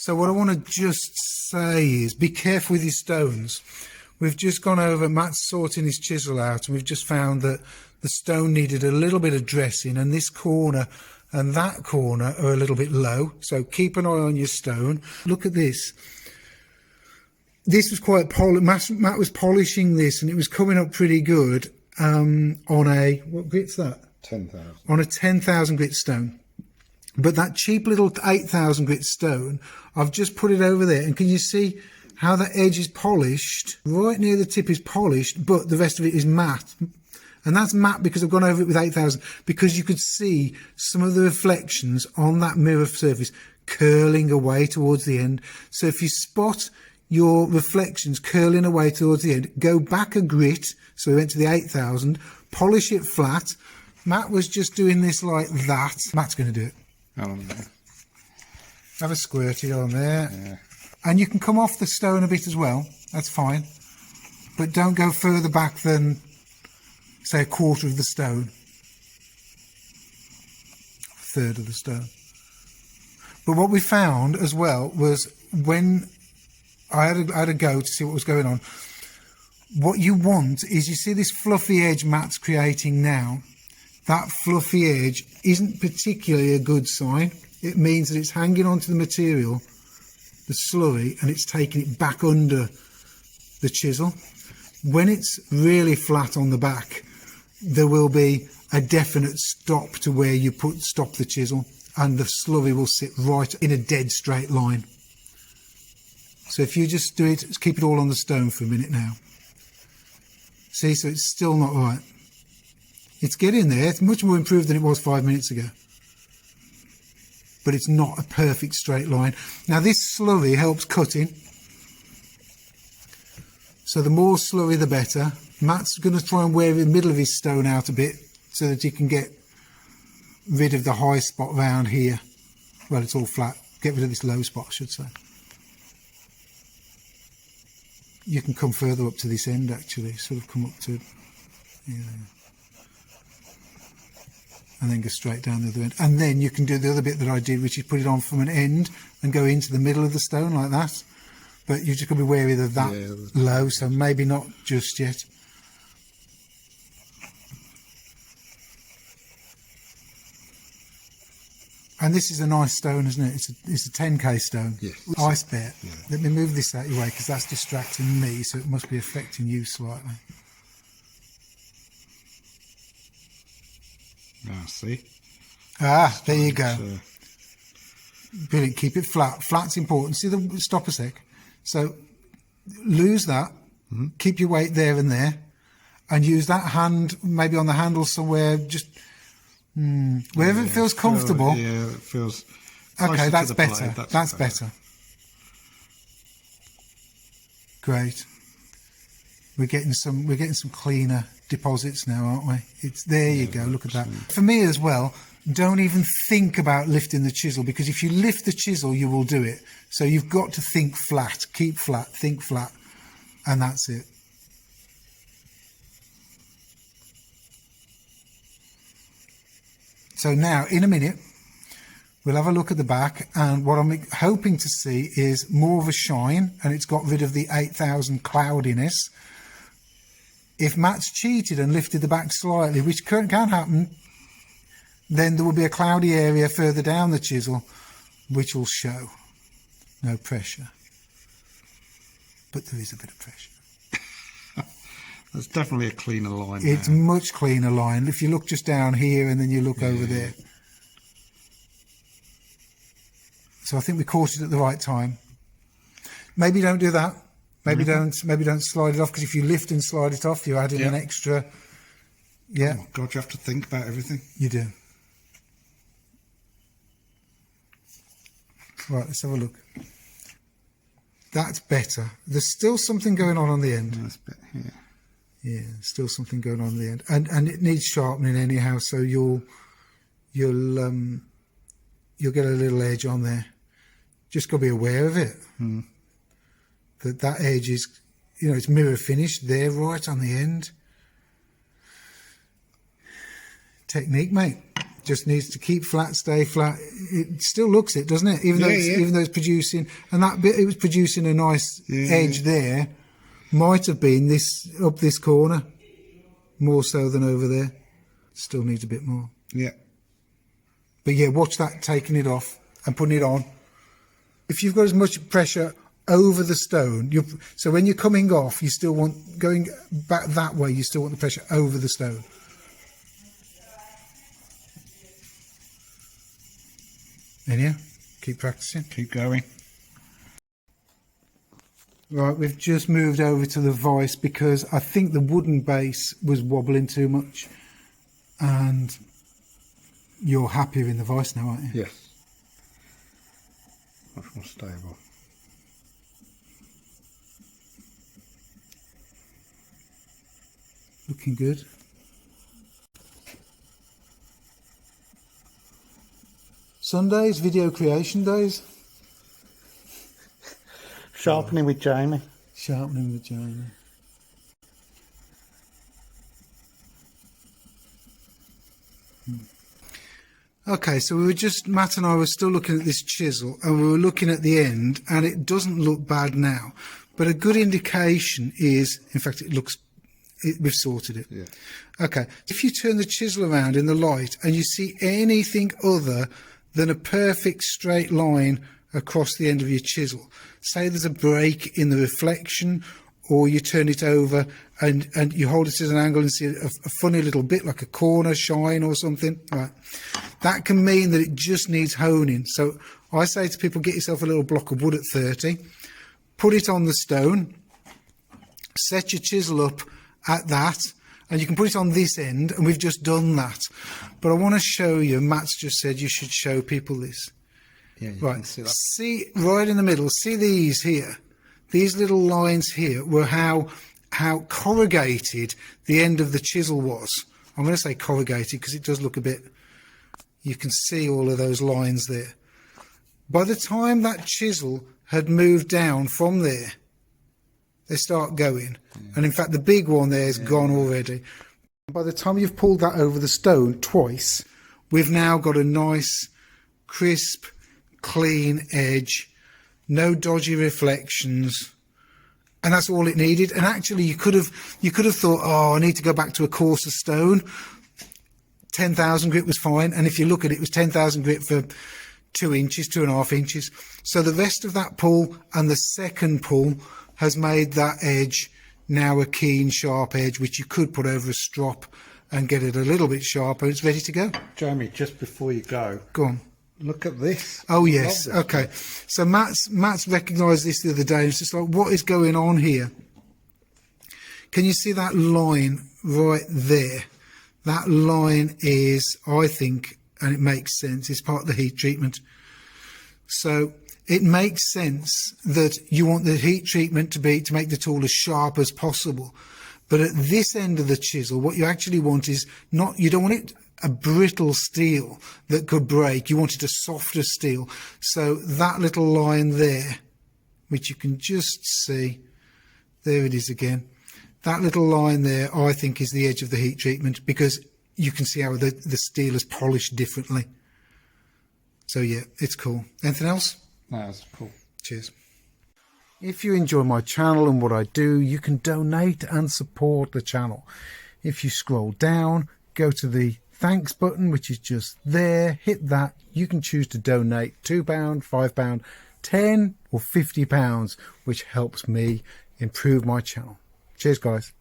So what I want to just say is be careful with your stones. We've just gone over, Matt's sorting his chisel out, and we've just found that the stone needed a little bit of dressing, and this corner and that corner are a little bit low. So keep an eye on your stone. Look at this. This was quite polished. Matt was polishing this, and it was coming up pretty good on a, what grit's that? 10,000. On a 10,000 grit stone. But that cheap little 8,000 grit stone, I've just put it over there, and can you see how that edge is polished? Right near the tip is polished, but the rest of it is matte. And that's matte because I've gone over it with 8,000, because you could see some of the reflections on that mirror surface curling away towards the end. So if you spot your reflections curling away towards the end, go back a grit, so we went to the 8,000, polish it flat. Matt was just doing this like that. Matt's going to do it. Have a squirty on there. Yeah. And you can come off the stone a bit as well, that's fine. But don't go further back than, say, a quarter of the stone. A third of the stone. But what we found as well was when I had a go to see what was going on, what you want is, you see this fluffy edge Matt's creating now. That fluffy edge isn't particularly a good sign. It means that it's hanging onto the material, the slurry, and it's taking it back under the chisel. When it's really flat on the back, there will be a definite stop to where you stop the chisel, and the slurry will sit right in a dead straight line. So if you just do it, keep it all on the stone for a minute now. See, so it's still not right. It's getting there. It's much more improved than it was 5 minutes ago. But it's not a perfect straight line. Now this slurry helps cutting. So the more slurry, the better. Matt's going to try and wear the middle of his stone out a bit so that he can get rid of the high spot round here. Well, it's all flat. Get rid of this low spot, I should say. You can come further up to this end, actually. Sort of come up to... Yeah. And then go straight down the other end. And then you can do the other bit that I did, which is put it on from an end and go into the middle of the stone like that. But you've just got to be wary of that low, so maybe not just yet. And this is a nice stone, isn't it? It's a 10k stone. Yes. Ice bet. Yeah. Let me move this out of your way, because that's distracting me, so it must be affecting you slightly. Now, see? Ah, there you go. Brilliant. Keep it flat. Flat's important. See the, stop a sec. So lose that. Keep your weight there and there, and use that hand maybe on the handle somewhere, just wherever it feels comfortable. Yeah, it feels. Okay, that's better. That's better. Great. We're getting some cleaner deposits now, aren't we? It's there. You go. Look at that. For me as well, don't even think about lifting the chisel, because if you lift the chisel, you will do it. So you've got to think flat, keep flat, think flat, and that's it. So now, in a minute, we'll have a look at the back, and what I'm hoping to see is more of a shine, and it's got rid of the 8,000 cloudiness. If Matt's cheated and lifted the back slightly, which can happen, then there will be a cloudy area further down the chisel, which will show. No pressure. But there is a bit of pressure. There's definitely a cleaner line. It's much cleaner line. If you look just down here and then you look over there. So I think we caught it at the right time. Maybe don't do that. Maybe don't slide it off, because if you lift and slide it off, you're adding an extra. Yeah. Oh God, you have to think about everything. You do. Right, let's have a look. That's better. There's still something going on the end. Nice bit here. Yeah, still something going on the end, and it needs sharpening anyhow. So you'll get a little edge on there. Just got to be aware of it. That edge is, it's mirror finished there, right on the end. Technique, mate. just needs to keep flat, stay flat. It still looks it, doesn't it? Even though it's producing, and that bit it was producing a nice edge there. Might have been this up this corner more so than over there. Still needs a bit more. Yeah. But yeah, watch that taking it off and putting it on. If you've got as much pressure over the stone, so when you're coming off, you still want, going back that way, you still want the pressure over the stone. And yeah, keep practicing. Keep going. Right, we've just moved over to the vise because I think the wooden base was wobbling too much, and you're happier in the vise now, aren't you? Yes. Much more stable. Looking good. Sundays, video creation days. Sharpening with Jamie. Sharpening with Jamie. Okay, so we were just, Matt and I were still looking at this chisel, and we were looking at the end, and it doesn't look bad now. But a good indication is, in fact, we've sorted it. Yeah. Okay, if you turn the chisel around in the light and you see anything other than a perfect straight line across the end of your chisel, say there's a break in the reflection, or you turn it over and you hold it at an angle and see a funny little bit like a corner shine or something, right, that can mean that it just needs honing. So I say to people, get yourself a little block of wood at 30, put it on the stone, set your chisel up at that, and you can put it on this end, and we've just done that. But I want to show you, Matt's just said you should show people this. Yeah, you Right, can see that. see right in the middle, see these here, these little lines here were how corrugated the end of the chisel was. I'm going to say corrugated because it does look a bit, you can see all of those lines there. By the time that chisel had moved down from there, they start going. And in fact, the big one there is gone already. By the time you've pulled that over the stone twice, we've now got a nice, crisp, clean edge, no dodgy reflections, and that's all it needed. And actually, you could have thought, oh, I need to go back to a coarser stone. 10,000 grit was fine, and if you look at it, it was 10,000 grit for 2 inches, 2.5 inches. So the rest of that pull and the second pull has made that edge now a keen, sharp edge, which you could put over a strop and get it a little bit sharper. It's ready to go. Jamie, just before you go on. Look at this. Oh yes, Love this. okay. So Matt's recognised this the other day, and it's just like, what is going on here? Can you see that line right there? That line is, I think, and it makes sense, it's part of the heat treatment. So it makes sense that you want the heat treatment to make the tool as sharp as possible. But at this end of the chisel, what you actually want is not, you don't want it a brittle steel that could break. You want it a softer steel. So that little line there, which you can just see, there it is again. That little line there, I think, is the edge of the heat treatment, because you can see how the steel is polished differently. So yeah, it's cool. Anything else? No, that's cool. Cheers. If you enjoy my channel and what I do, you can donate and support the channel. If you scroll down, go to the thanks button, which is just there, hit that. You can choose to donate £2, £5, 10 or £50, which helps me improve my channel. Cheers, guys.